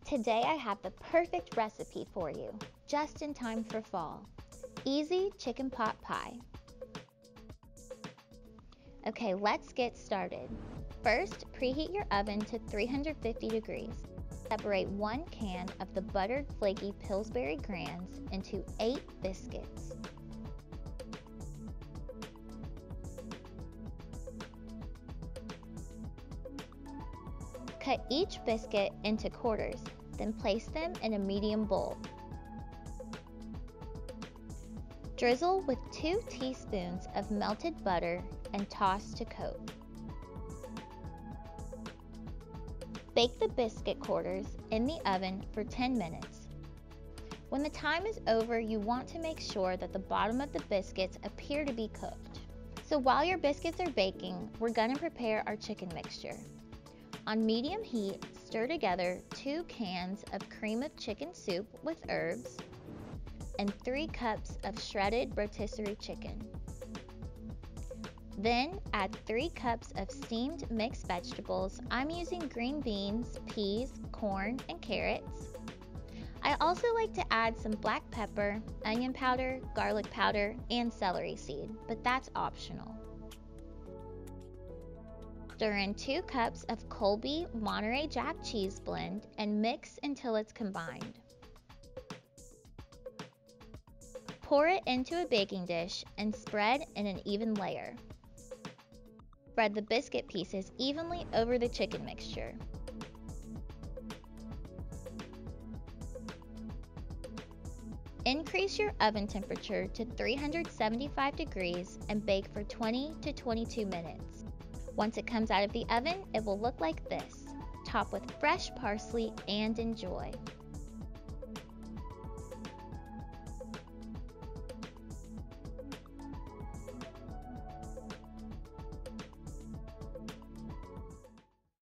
Today I have the perfect recipe for you, just in time for fall. Easy chicken pot pie. Okay, let's get started. First, preheat your oven to 350 degrees. Separate 1 can of the buttered flaky Pillsbury Grands into 8 biscuits. Cut each biscuit into quarters, then place them in a medium bowl. Drizzle with 2 teaspoons of melted butter and toss to coat. Bake the biscuit quarters in the oven for 10 minutes. When the time is over, you want to make sure that the bottom of the biscuits appear to be cooked. So while your biscuits are baking, we're going to prepare our chicken mixture. On medium heat, stir together 2 cans of cream of chicken soup with herbs and 3 cups of shredded rotisserie chicken. Then add 3 cups of steamed mixed vegetables. I'm using green beans, peas, corn, and carrots. I also like to add some black pepper, onion powder, garlic powder, and celery seed, but that's optional. Stir in 2 cups of Colby Monterey Jack cheese blend and mix until it's combined. Pour it into a baking dish and spread in an even layer. Spread the biscuit pieces evenly over the chicken mixture. Increase your oven temperature to 375 degrees and bake for 20 to 22 minutes. Once it comes out of the oven, it will look like this. Top with fresh parsley and enjoy.